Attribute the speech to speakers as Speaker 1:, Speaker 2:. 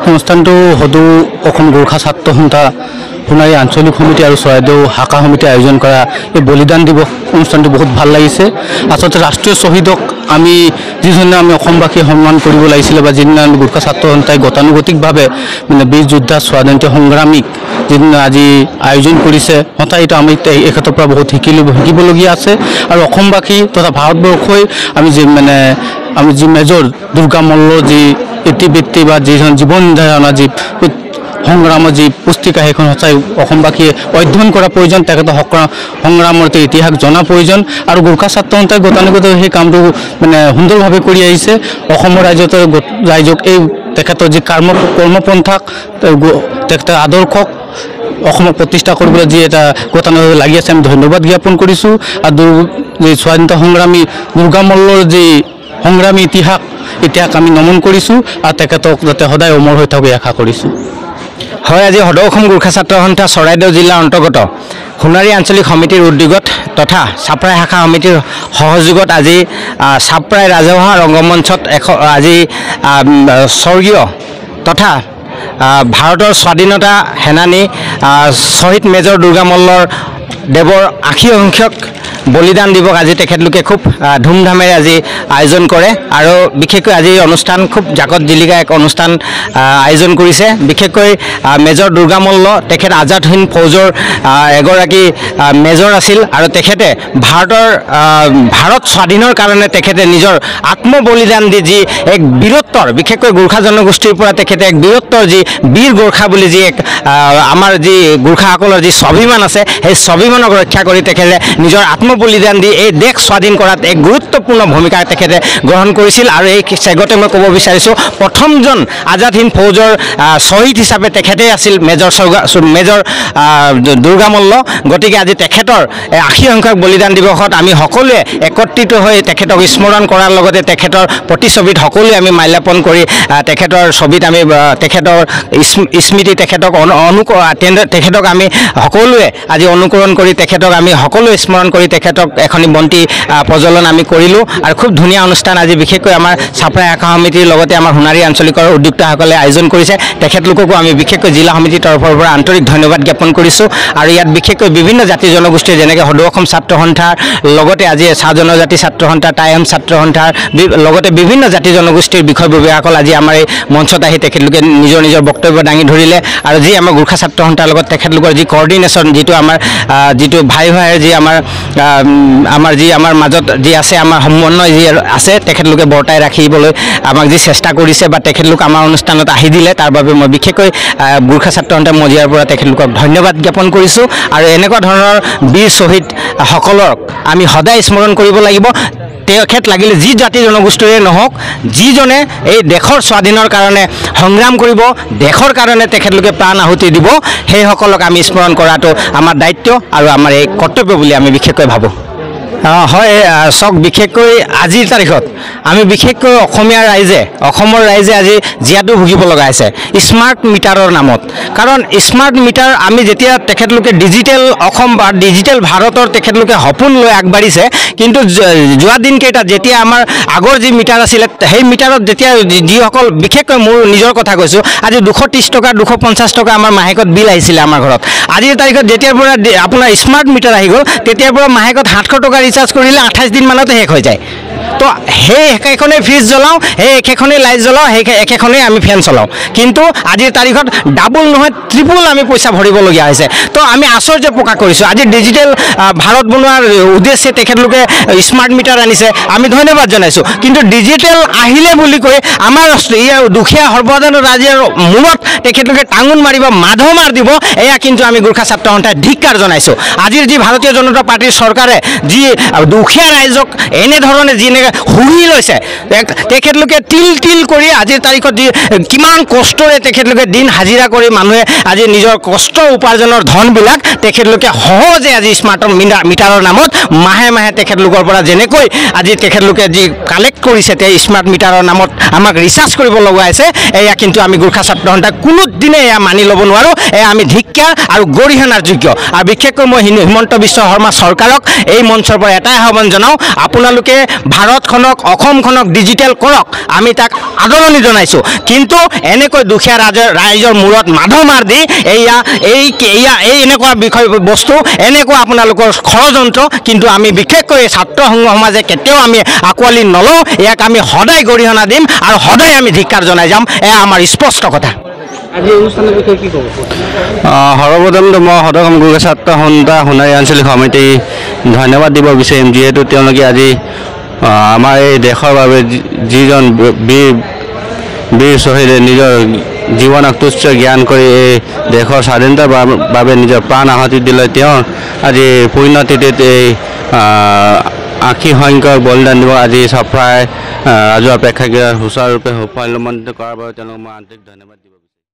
Speaker 1: অনুষ্ঠানটো সদৌ অসম গোৰ্খা ছাত্ৰ সন্থা সোণাৰী আঞ্চলিক সমিতি আৰু চৰাইদেউ শাখা সমিতি আয়োজন কৰা এই বলিদান দিৱস অনুষ্ঠানটো বহুত ভাল লাগিছে। আচলতে ৰাষ্ট্ৰীয় শ্বহীদক আমি যিজনে আমি অসমবাসীয়ে সন্মান কৰিব লাগিছিলে বা যিদিনা গোৰ্খা ছাত্ৰ সন্থাই গতানুগতিকভাৱে মানে বীৰ যোদ্ধা স্বাধীনতা সংগ্ৰামীক যিদিনা আজি আয়োজন কৰিছে সঁচাই এইটো আমি এখেতৰ পৰা বহুত শিকিবলগীয়া আছে। আৰু অসমবাসী তথা ভাৰতবৰ্ষই আমি যি মেজৰ দুৰ্গা মল্লৰ যি ইতিবৃত্তি বা যিজন জীৱন ধাৰণা যি সংগ্ৰামৰ যি পুস্তিকা সেইখন সঁচাই অসমবাসীয়ে অধ্যয়ন কৰা প্ৰয়োজন। তেখেতৰ সংগ্ৰামৰ ইতিহাস জনা প্ৰয়োজন আৰু গোৰ্খা ছাত্ৰ সন্থাই গতানুগতিক সেই কামটো সুন্দৰভাৱে কৰি আহিছে। অসমৰ ৰাইজক এই তেখেতৰ যি কৰ্মপন্থাক তেখেতৰ আদৰ্শক অসমক প্ৰতিষ্ঠা কৰিবলৈ যি এটা গতানুগতিক লাগি আছে আমি ধন্যবাদ জ্ঞাপন কৰিছোঁ। আৰু যি স্বাধীনতা সংগ্ৰামী দুৰ্গা মল্লৰ যি সংগ্ৰামী ইতিহাস আমি নমন কৰিছোঁ আৰু তেখেতক যাতে সদায় অমৰ হৈ থাকে আশা কৰিছোঁ।
Speaker 2: হয়, আজি সদৌ অসম গোৰ্খা ছাত্ৰ সন্থা চৰাইদেউ জিলাৰ অন্তৰ্গত সোণাৰী আঞ্চলিক সমিতিৰ উদ্যোগত তথা চাপৰাই শাখা সমিতিৰ সহযোগত আজি চাপৰাই ৰাজহুৱা ৰংগমঞ্চত আজি স্বৰ্গীয় তথা ভাৰতৰ স্বাধীনতা সেনানী শ্বহীদ মেজৰ দুৰ্গা মল্লৰ দেৱৰ ৮০ সংখ্যক বলিদান দিৱস আজি তেখেতলোকে খুব ধুমধামেৰে আজি আয়োজন কৰে আৰু বিশেষকৈ আজি অনুষ্ঠান খুব জাকত জিলিকা এক অনুষ্ঠান আয়োজন কৰিছে। বিশেষকৈ মেজৰ দুৰ্গা মল্ল তেখেত আজাদ হিন্দ ফৌজৰ এগৰাকী মেজৰ আছিল আৰু তেখেতে ভাৰত স্বাধীনৰ কাৰণে তেখেতে নিজৰ আত্মবলিদান দি যি এক বীৰত্বৰ বিশেষকৈ গোৰ্খা জনগোষ্ঠীৰ পৰা তেখেতে এক বীৰত্বৰ যি বীৰ গোৰ্খা বুলি যি এক আমাৰ যি গোৰ্খাসকলৰ যি স্বাভিমান আছে সেই স্বাভিমানক ৰক্ষা কৰি তেখেতে নিজৰ বলিদান দি এই দেশ স্বাধীন কৰাত এক গুৰুত্বপূৰ্ণ ভূমিকা তেখেতে গ্ৰহণ কৰিছিল। আৰু এই চেগতে মই ক'ব বিচাৰিছোঁ প্ৰথমজন আজাদ হিন্দ ফৌজৰ শ্বহীদ হিচাপে তেখেতেই আছিল মেজৰ দুৰ্গা মল্ল। গতিকে আজি তেখেতৰ ৮০ সংখ্যক বলিদান দিৱসত আমি সকলোৱে একত্ৰিত হৈ তেখেতক স্মৰণ কৰাৰ লগতে তেখেতৰ প্ৰতিছবিত সকলোৱে আমি মাল্যাৰ্পণ কৰি তেখেতৰ ছবিত আমি তেখেতৰ স্মৃতি তেখেতক তেখেতক আমি সকলোৱে আজি অনুকৰণ কৰি তেখেতক আমি সকলোৱে স্মৰণ কৰি তেখেতক এখনি বন্তি প্ৰজ্বলন আমি কৰিলোঁ আৰু খুব ধুনীয়া অনুষ্ঠান আজি বিশেষকৈ আমাৰ চাপৰাই শাখা সমিতিৰ লগতে আমাৰ সোণাৰী আঞ্চলিকৰ উদ্যোক্তাসকলে আয়োজন কৰিছে। তেখেতলোককো আমি বিশেষকৈ জিলা সমিতিৰ তৰফৰ পৰা আন্তৰিক ধন্যবাদ জ্ঞাপন কৰিছোঁ। আৰু ইয়াত বিশেষকৈ বিভিন্ন জাতি জনগোষ্ঠীৰ যেনেকৈ সদৌ অসম ছাত্ৰ সন্থাৰ লগতে আজি চাহ জনজাতি ছাত্ৰ সন্থা টাইম ছাত্ৰ সন্থাৰ লগতে বিভিন্ন জাতি জনগোষ্ঠীৰ বিষয়ববীয়াসকল আজি আমাৰ এই মঞ্চত আহি তেখেতলোকে নিজৰ বক্তব্য দাঙি ধৰিলে। আৰু যি আমাৰ গোৰ্খা ছাত্ৰ সন্থাৰ লগত তেখেতলোকৰ যি কৰ্ডিনেশ্যন যিটো ভাই যি আমাৰ মাজত যি আছে আমাৰ সমন্বয় যি আছে তেখেতলোকে বৰ্তাই ৰাখিবলৈ আমাক যি চেষ্টা কৰিছে বা তেখেতলোক আমাৰ অনুষ্ঠানত আহি দিলে তাৰ বাবে মই বিশেষকৈ গোৰ্খা ছাত্ৰ সন্থা মজিয়াৰ পৰা তেখেতলোকক ধন্যবাদ জ্ঞাপন কৰিছোঁ। আৰু এনেকুৱা ধৰণৰ বীৰ শ্বহীদসকলক আমি সদায় স্মৰণ কৰিব লাগিব। তেখেত লাগিলে যি জাতি জনগোষ্ঠীৰে নহওক, যিজনে এই দেশৰ স্বাধীনৰ কাৰণে সংগ্ৰাম কৰিব, দেশৰ কাৰণে তেখেতলোকে প্ৰাণ আহুতি দিব, সেইসকলক আমি স্মৰণ কৰাটো আমাৰ দায়িত্ব আৰু আমাৰ এই কৰ্তব্য বুলি আমি বিশেষকৈ ভাবোঁ। হয়, চাওক বিশেষকৈ আজিৰ তাৰিখত আমি বিশেষকৈ অসমৰ ৰাইজে আজি জীয়াতু ভুগিব লগা হৈছে স্মাৰ্ট মিটাৰৰ নামত। কাৰণ স্মাৰ্ট মিটাৰ আমি যেতিয়া তেখেতলোকে ডিজিটেল অসম বা ডিজিটেল ভাৰতৰ তেখেতলোকে সপোন লৈ আগবাঢ়িছে, কিন্তু যোৱা দিনকেইটাত যেতিয়া আমাৰ আগৰ যি মিটাৰ আছিলে সেই মিটাৰত যেতিয়া যিসকল বিশেষকৈ মোৰ নিজৰ কথা কৈছোঁ, আজি 230 টকা 250 টকা আমাৰ মাহেকত বিল আহিছিলে আমাৰ ঘৰত। আজিৰ তাৰিখত যেতিয়াৰ পৰা আপোনাৰ স্মাৰ্ট মিটাৰ আহি গ'ল তেতিয়াৰ পৰা মাহেকত 700 টকা ৰিচাৰ্জ কৰিলে 28 দিন মানতে শেষ হৈ যায়। তো সেই একেখনেই ফ্ৰিজ জ্বলাওঁ, সেই একেখনেই লাইট জ্বলাওঁ, সেই একেখনেই আমি ফেন চলাওঁ, কিন্তু আজিৰ তাৰিখত ডাবল নহয় ট্ৰিপল আমি পইচা ভৰিবলগীয়া হৈছে। তো আমি আশ্চৰ্য প্ৰকাশ কৰিছোঁ। আজি ডিজিটেল ভাৰত বনোৱাৰ উদ্দেশ্যে তেখেতলোকে স্মাৰ্ট মিটাৰ আনিছে, আমি ধন্যবাদ জনাইছোঁ। কিন্তু ডিজিটেল আহিলে বুলি কৈ আমাৰ দুখীয়া সৰ্বসাধাৰণ ৰাইজৰ মূৰত তেখেতলোকে টাঙোন মাৰিব, মাধ মাৰ দিব, এয়া কিন্তু আমি গোৰ্খা ছাত্ৰ সন্থাই ধিক্কাৰ জনাইছোঁ। আজিৰ যি ভাৰতীয় জনতা পাৰ্টীৰ চৰকাৰে যি দুখীয়া ৰাইজক এনেধৰণে যেনেকৈ শুহি লৈছে, তেখেতলোকে তিল কৰি আজিৰ তাৰিখত যি কিমান কষ্টৰে তেখেতলোকে দিন হাজিৰা কৰি মানুহে আজি নিজৰ কষ্ট উপাৰ্জনৰ ধনবিলাক তেখেতলোকে সহজে আজি স্মাৰ্ট মিটাৰৰ নামত মাহে তেখেতলোকৰ পৰা যেনেকৈ আজি তেখেতলোকে যি কালেক্ট কৰিছে স্মাৰ্ট মিটাৰৰ নামত আমাক ৰিচাৰ্জ কৰিব লগা হৈছে, এয়া কিন্তু আমি গোৰ্খা ছাত্ৰ সন্থাই কোনোদিনে এয়া মানি ল'ব নোৱাৰোঁ। এয়া আমি ধিক্কাৰ আৰু গৰিহণাৰ যোগ্য। আৰু বিশেষকৈ মই হিমন্ত বিশ্ব শৰ্মা চৰকাৰক এই মঞ্চৰ পৰা এটাই আহ্বান জনাওঁ, আপোনালোকে ভাৰত ভাৰতখনক অসমখনক ডিজিটেল কৰক আমি তাক আদৰণি জনাইছোঁ কিন্তু এনেকৈ দুখীয়া ৰাইজৰ মূৰত মাধ মাৰ দি এয়া এনেকুৱা বিষয় বস্তু এনেকুৱা আপোনালোকৰ ষড়যন্ত্ৰ কিন্তু আমি বিশেষকৈ ছাত্ৰ সংঘ সমাজে কেতিয়াও আমি আঁকোৱালি নলওঁ ইয়াক আমি সদায় গৰিহণা দিম আৰু সদায় আমি ধিক্কাৰ জনাই যাম এয়া আমাৰ স্পষ্ট কথা
Speaker 1: আজি অনুষ্ঠানৰ বিষয়ে কি ক'ব
Speaker 3: সৰ্বপ্ৰথমটো মই সদৌ অসম গোৰ্খা ছাত্ৰ সন্থা সোণাৰী আঞ্চলিক সমিতি ধন্যবাদ দিব বিচাৰিম যিহেতু তেওঁলোকে আজি আমাৰ এই দেশৰ বাবে যিজন বীৰ শ্বহীদে নিজৰ জীৱনক তুচ্ছ জ্ঞান কৰি এই দেশৰ স্বাধীনতাৰ বাবে নিজৰ প্ৰাণ আহুতি দিলে তেওঁৰ আজি পুণ্যতিথিত এই 80 সংখ্যক বলিদান দিব আজি চাপৰাই ৰাজহুৱা প্ৰেক্ষাগৃহত সুচাৰুৰূপে অৱলম্বন কৰাৰ বাবে তেওঁলোকক মই আন্তৰিক ধন্যবাদ